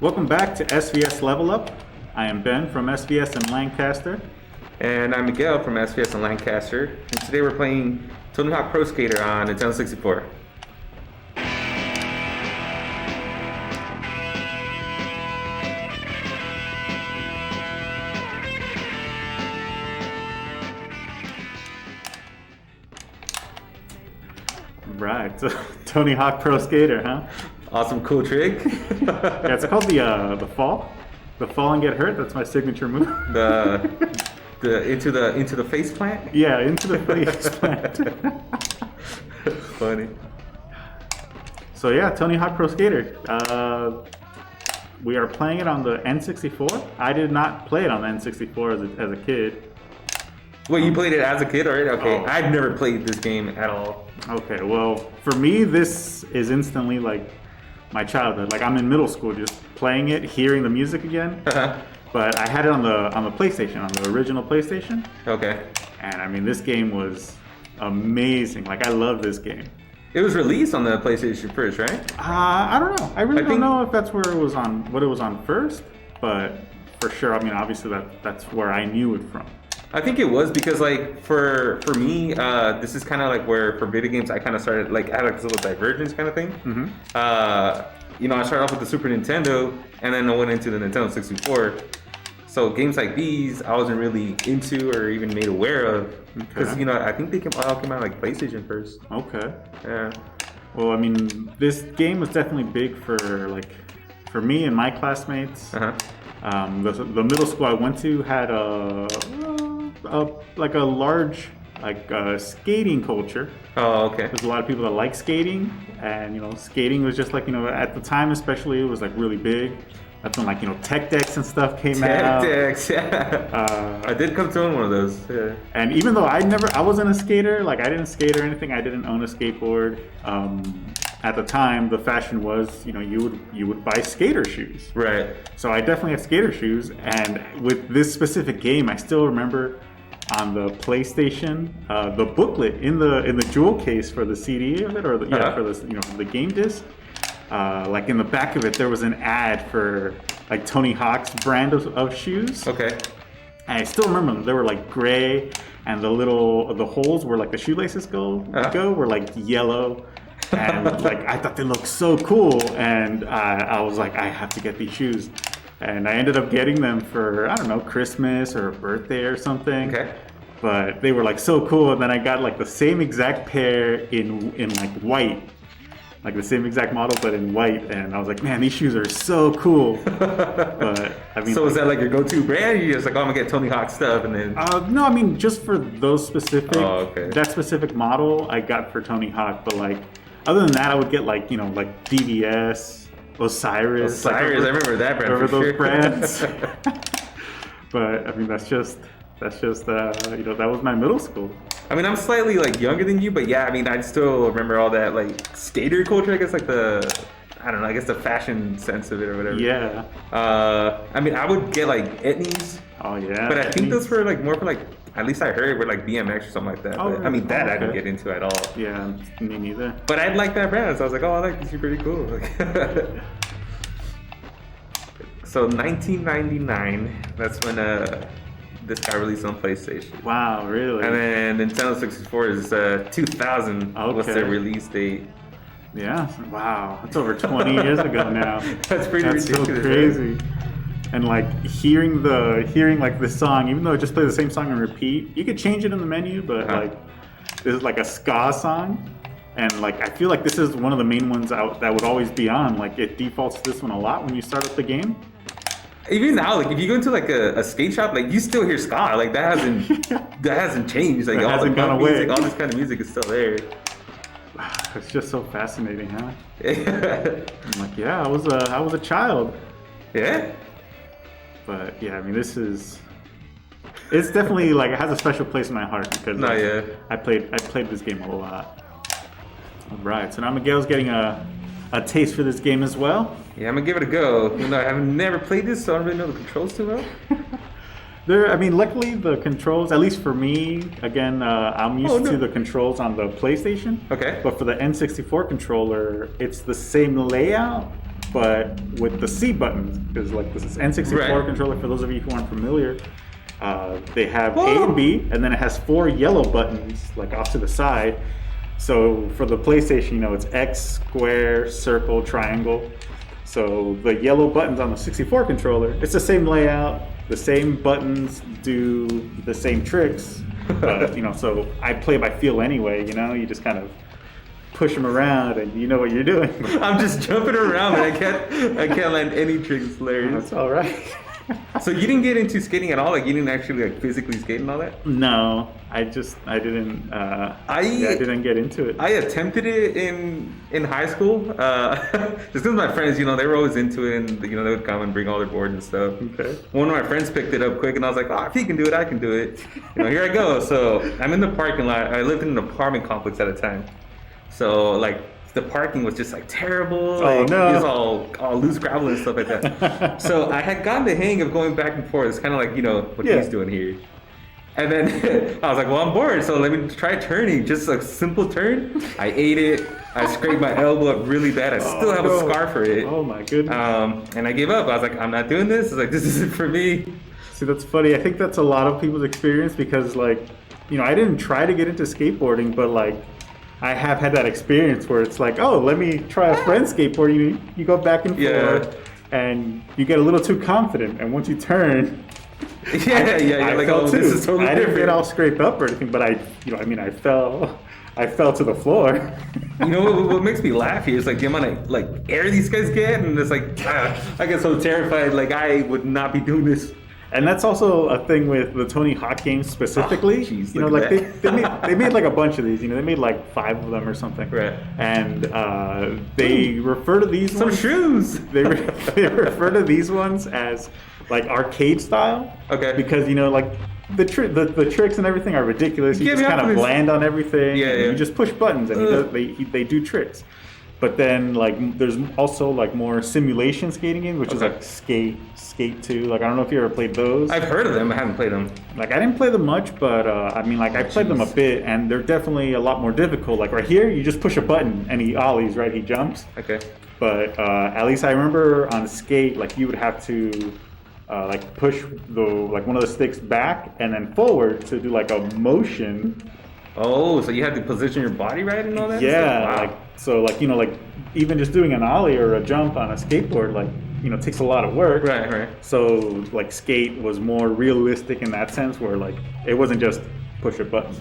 Welcome back to SVS Level Up. I am Ben from SVS in Lancaster. And I'm Miguel from SVS in Lancaster. And today we're playing Tony Hawk Pro Skater on Nintendo 64. Right, so Tony Hawk Pro Skater, huh? Awesome, cool trick. Yeah, it's called the fall. The fall and get hurt. That's my signature move. the into the face plant. Yeah, into the face plant. Funny. So yeah, Tony Hawk Pro Skater. We are playing it on the N64. I did not play it on the N64 as a kid. Wait, you played it as a kid already? Okay, Oh. I've never played this game at all. Okay, well, for me, this is instantly like my childhood. Like I'm in middle school, just playing it, hearing the music again. But I had it on the PlayStation, on the original PlayStation, Okay. and I mean, this game was amazing. Like I love this game. It was released on the PlayStation first, right? I don't know. I really I don't think- know if that's where it was on, what it was on first, but for sure, I mean, obviously that's where I knew it from. I think it was because like for me, this is kind of like where for video games I kind of started like I had like this little divergence kind of thing. Mm-hmm. I started off with the Super Nintendo and then I went into the Nintendo 64. So games like these I wasn't really into or even made aware of because Okay. I think they all came out like PlayStation first. Okay. Yeah. Well, I mean, this game was definitely big for me and my classmates. Uh huh. The middle school I went to had a large skating culture. Oh, okay. There's a lot of people that like skating, and skating was just like at the time especially it was like really big. That's when tech decks and stuff came out. Tech decks, yeah. I did come to own one of those. Yeah. And even though I wasn't a skater, like I didn't skate or anything, I didn't own a skateboard. At the time, the fashion was, you would buy skater shoes. Right. So I definitely had skater shoes, and with this specific game, I still remember on the PlayStation, the booklet in the jewel case for the CD of it, or for the game disc. Like in the back of it, there was an ad for like Tony Hawk's brand of shoes. Okay. And I still remember them. They were like gray, and the holes where like the shoelaces go were like yellow. And like I thought they looked so cool, and I was like, I have to get these shoes. And I ended up getting them for, I don't know, Christmas or a birthday or something. Okay. But they were like so cool, and then I got like the same exact pair in like white. Like the same exact model, but in white, and I was like, man, these shoes are so cool. But I mean, So is that like your go-to brand? You just like, oh, I'm gonna get Tony Hawk stuff, and then no, I mean just for those specific, Oh, okay. that specific model, I got for Tony Hawk. But like, other than that, I would get like like DVS, Osiris. Osiris, I remember that brand Remember for those sure. brands? But I mean, that's just that was my middle school. I mean, I'm slightly like younger than you, but yeah, I mean, I still remember all that like skater culture. I guess like I don't know, I guess the fashion sense of it or whatever. Yeah. I mean, I would get like Etnies, Oh yeah. but I think those were like more for like, at least I heard, were like BMX or something like that. Oh, But, I mean, that I okay. didn't get into at all. Yeah, me neither. But I like that brand, so I was like, oh, I like this. You're pretty cool. So 1999, that's when this got released on PlayStation. Wow, really? And then Nintendo 64 is 2000 was Okay. their release date. Yeah. Wow, that's over 20 years ago now. That's pretty That's ridiculous. so right? crazy. And like hearing like the song, even though it just plays the same song on repeat, you could change it in the menu, but Uh-huh. like this is like a ska song, and like I feel like this is one of the main ones out that would always be on. Like it defaults to this one a lot when you start up the game. Even now, like if you go into like a skate shop, like you still hear ska. Like that hasn't changed. Like It all hasn't the gone punk away. music, all this kind of music is still there. It's just so fascinating, huh? Yeah. I'm like, yeah, I was a child, Yeah. but yeah, I mean, it's definitely like it has a special place in my heart because No, yeah. I played this game a lot. All right, so now Miguel's getting a taste for this game as well. Yeah, I'm gonna give it a go. Even though I have never played this, so I don't really know the controls too well. Luckily the controls, at least for me, again, I'm used to the controls on the PlayStation. Okay. But for the N64 controller, it's the same layout, but with the C buttons, because like this is N64 Right. controller. For those of you who aren't familiar, they have A Whoa. and B, and then it has 4 yellow buttons like off to the side. So for the PlayStation, you know, it's X, square, circle, triangle. So the yellow buttons on the 64 controller, it's the same layout, the same buttons do the same tricks, but you know, so I play by feel anyway. You know, you just kind of push them around, and you know what you're doing. I'm just jumping around, and I can't land any tricks, hilarious. That's all right. So you didn't get into skating at all? Like you didn't actually like physically skate and all that? No, I didn't. I didn't get into it. I attempted it in high school, just because my friends, you know, they were always into it, and you know, they would come and bring all their boards and stuff. Okay. One of my friends picked it up quick, and I was like, "Oh, if he can do it, I can do it." You know, here I go. So I'm in the parking lot. I lived in an apartment complex at the time, so like the parking was just like terrible. Oh, Like, no. it was all loose gravel and stuff like that. So I had gotten the hang of going back and forth. It's kind of like, you know, what Yeah. he's doing here. And then I was like, well, I'm bored, so let me try turning. Just a simple turn. I ate it. I scraped my elbow up really bad. I still have a scar for it. Oh my goodness. And I gave up. I was like, I'm not doing this. I was like, this isn't for me. See, that's funny. I think that's a lot of people's experience because, like, you know, I didn't try to get into skateboarding, but like, I have had that experience where it's like, oh, let me try a friend's skateboard. You go back and Yeah. forth, and you get a little too confident, and once you turn, Yeah, you're like, fell oh, this is totally I didn't get different. all scraped up or anything, but I fell to the floor. You know what makes me laugh here is like the amount of like air these guys get, and it's like I get so terrified. Like I would not be doing this. And that's also a thing with the Tony Hawk games specifically. Oh, jeez, you know, look like at they made like a bunch of these. You know, they made like 5 of them or something. Right. And they refer to these Some ones. shoes. They refer to these ones as like arcade style. Okay. Because you know, like the tricks and everything are ridiculous. You Yeah, just me kind of up for this. land on everything. Yeah, and yeah. You just push buttons and Ugh. they do tricks. But then like there's also like more simulation skating games, which is Okay. like Skate 2. Like I don't know if you ever played those. I've heard of them. I haven't played them. Like I didn't play them much, but I mean, like I played them a jeez. bit, and they're definitely a lot more difficult. Like right here, you just push a button and he ollies, right? He jumps. Okay. But at least I remember on Skate, like you would have to like push one of the sticks back and then forward to do like a motion. Oh, so you had to position your body right and all that? Yeah, Wow. like so, like you know, like even just doing an ollie or a jump on a skateboard, like you know, takes a lot of work. Right. So like Skate was more realistic in that sense, where like it wasn't just push a button.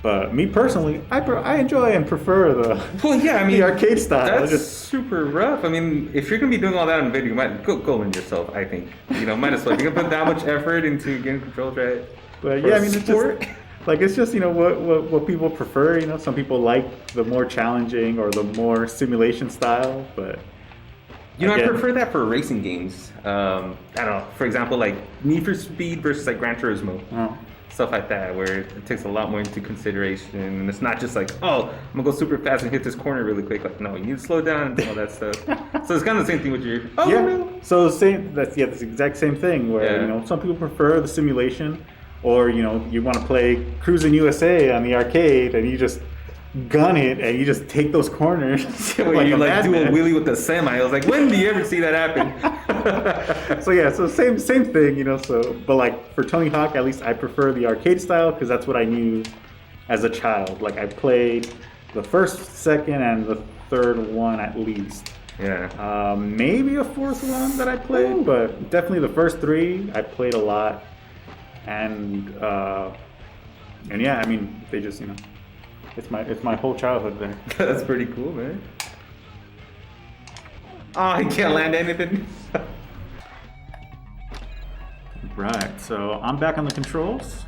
But me personally, I enjoy and prefer the Well, yeah, I mean, the arcade style. That's Just super rough. I mean, if you're gonna be doing all that on video, you might go in yourself. I think you know, might as well. If you're gonna put that much effort into getting controls right. but for yeah, a I mean it's sport. just like it's just you know what people prefer. You know, some people like the more challenging or the more simulation style, but You know, I again- prefer that for racing games. I don't know. For example, like Need for Speed versus like Gran Turismo. oh, Stuff like that, where it takes a lot more into consideration, and it's not just like, oh, I'm gonna go super fast and hit this corner really quick. Like, no, you need to slow down and all that stuff. So it's kind of the same thing with your. Oh yeah. no. So that's the exact same thing where Yeah. you know some people prefer the simulation, or you know you want to play Cruising USA on the arcade and you just gun it and you just take those corners. Where you a like do a madman. wheelie with the semi. I was like, when do you ever see that happen? So yeah, so same thing, you know. So, but like for Tony Hawk, at least I prefer the arcade style because that's what I knew as a child. Like I played the first, second, and the third one at least. Yeah. Maybe a fourth one that I played, but definitely the first 3 I played a lot. And yeah, I mean they just you know, it's my whole childhood there. That's pretty cool, man. Oh, I can't land anything. Right, so I'm back on the controls.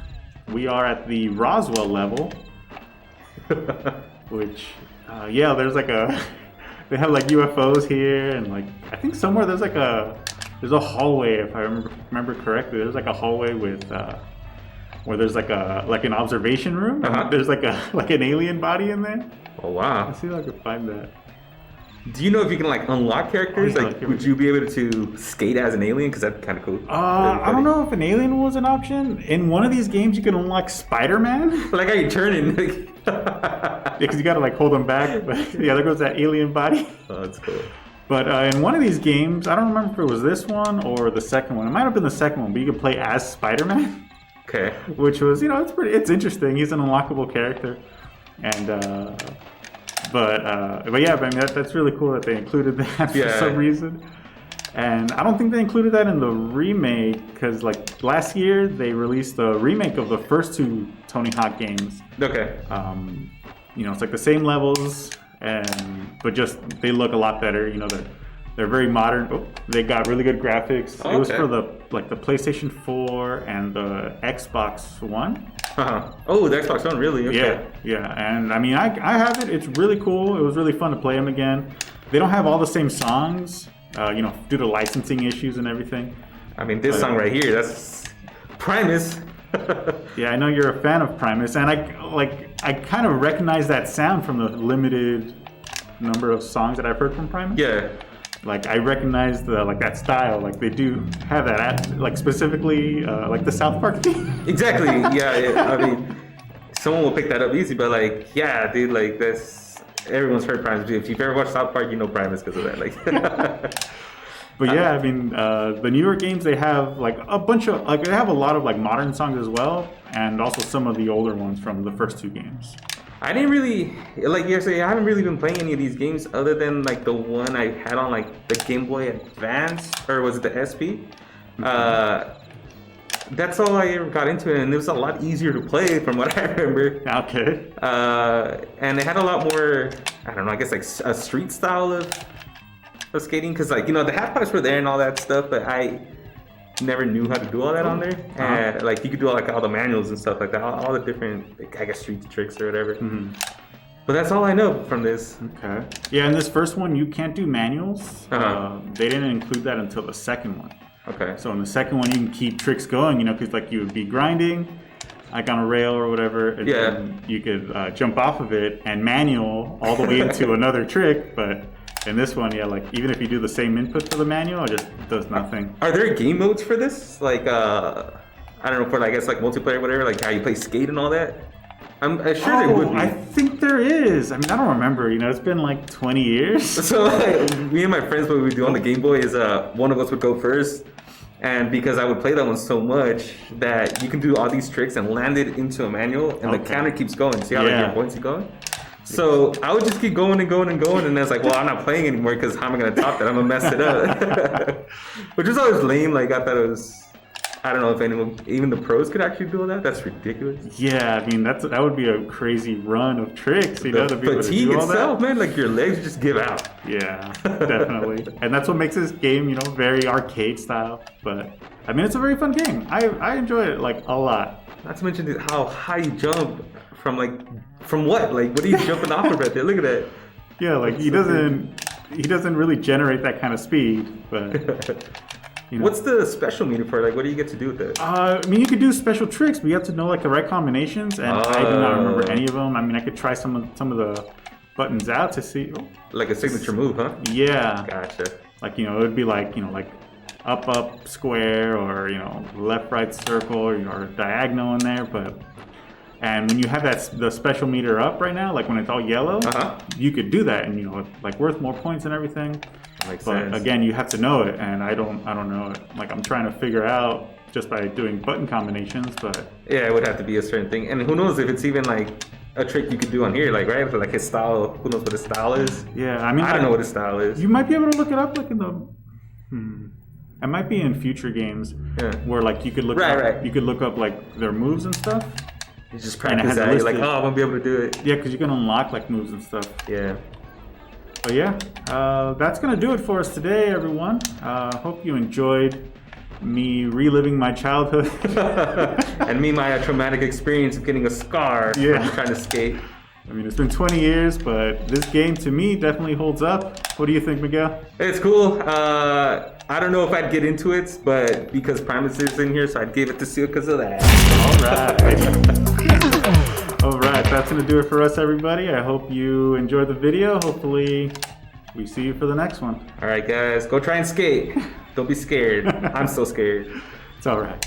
We are at the Roswell level, which, yeah, there's like they have like UFOs here, and like, I think somewhere there's a hallway, if I remember correctly, there's like a hallway with, where there's like an observation room, and Uh-huh. there's like an alien body in there. Oh wow. Let's see if I can find that. Do you know if you can like unlock characters? Oh, yeah, Like, here we would you be able to skate as an alien? Because that's kind of cool. I don't know if an alien was an option. In one of these games, you can unlock Spider-Man. Like how you turning. Yeah, because you gotta like hold them back. But yeah, there goes that alien body. Oh, that's cool. But in one of these games, I don't remember if it was this one or the second one. It might have been the second one, but you could play as Spider-Man. Okay. Which was, it's interesting. He's an unlockable character, and but yeah, I mean that's really cool that they included that for some reason. And I don't think they included that in the remake because like last year they released a remake of the first two Tony Hawk games. Okay. It's like the same levels, but just they look a lot better. They're very modern. Oh, they got really good graphics. Oh, it was for the PlayStation 4 and the Xbox One. Uh-huh. Oh, the Xbox One, really? Okay. Yeah. And I mean, I have it. It's really cool. It was really fun to play them again. They don't have all the same songs, due to licensing issues and everything. I mean, this song right here, that's Primus. Yeah, I know you're a fan of Primus, and I kind of recognize that sound from the limited number of songs that I've heard from Primus. Yeah. Like I recognize that style. Like they do have that, like specifically like the South Park theme. Exactly. Yeah. I mean, someone will pick that up easy, but like, yeah, dude, like this. Everyone's heard Primus. If you've ever watched South Park, you know Primus because of that. Like. But yeah, I mean, the newer games they have like a bunch of they have a lot of like modern songs as well, and also some of the older ones from the first two games. I didn't really, like you're saying, I haven't really been playing any of these games other than like the one I had on like the Game Boy Advance, or was it the SP? That's all I ever got into, and it was a lot easier to play from what I remember. Okay. And it had a lot more, I don't know, I guess like a street style of skating, because like, the half pipes were there and all that stuff, but I never knew how to do all that on there. And like you could do all the manuals and stuff like that, all the different, I guess, street tricks or whatever. Mm-hmm. But that's all I know from this. Okay. Yeah, in this first one you can't do manuals. Uh-huh. They didn't include that until the second one. Okay. So in the second one you can keep tricks going, because like you would be grinding like on a rail or whatever, and then you could jump off of it and manual all the way into another trick. But in this one, like even if you do the same input for the manual, it just does nothing. Are there game modes for this? Like, I don't know, for I guess like multiplayer or whatever, like how you play skate and all that? I'm sure there would be. I think there is. I mean, I don't remember. It's been like 20 years. So like, me and my friends, what we would do on the Game Boy is one of us would go first. And because I would play that one so much that you can do all these tricks and land it into a manual, and the counter keeps going. See how like your points are going? So I would just keep going and going and going, and then it's like, well, I'm not playing anymore because how am I going to top that? I'm going to mess it up. Which was always lame. Like, I thought it was, I don't know if anyone, even the pros could actually do all that. That's ridiculous. Yeah, I mean, that would be a crazy run of tricks, to be able to fatigue do all itself, that. man, like your legs just give out. Yeah, definitely. And that's what makes this game, very arcade style. But, I mean, it's a very fun game. I enjoy it, like, a lot. Not to mention how high you jump from what? Like, what are you jumping off of right there? Look at that. Yeah, like he doesn't really generate that kind of speed, but What's the special meter for? Like, what do you get to do with it? I mean, you could do special tricks, but you have to know like the right combinations, and I do not remember any of them. I mean, I could try some of the buttons out to see. Oh. Like a signature move, huh? Yeah. Gotcha. Like it would be like like up square, or left right circle, or diagonal in there, but. And when you have the special meter up right now, like when it's all yellow, you could do that, and like worth more points and everything. Makes but sense. Again, you have to know it, and I don't know it. Like I'm trying to figure out just by doing button combinations, but yeah, it would have to be a certain thing. And who knows if it's even like a trick you could do on here, like right, for like his style. Who knows what his style is? Yeah, I mean, I don't know what his style is. You might be able to look it up, like in the. It might be in future games where like you could look up, you could look up like their moves and stuff. You just practice that. You're like, oh, I'm gonna be able to do it. Yeah, because you can unlock like moves and stuff. Yeah. But yeah, that's gonna do it for us today, everyone. Hope you enjoyed me reliving my childhood and my traumatic experience of getting a scar from trying to skate. I mean, it's been 20 years, but this game to me definitely holds up. What do you think, Miguel? It's cool. I don't know if I'd get into it, but because Primus is in here, so I'd give it to Seal because of that. All right, that's going to do it for us, everybody. I hope you enjoyed the video. Hopefully, we see you for the next one. All right, guys, go try and skate. Don't be scared. I'm so scared. It's all right.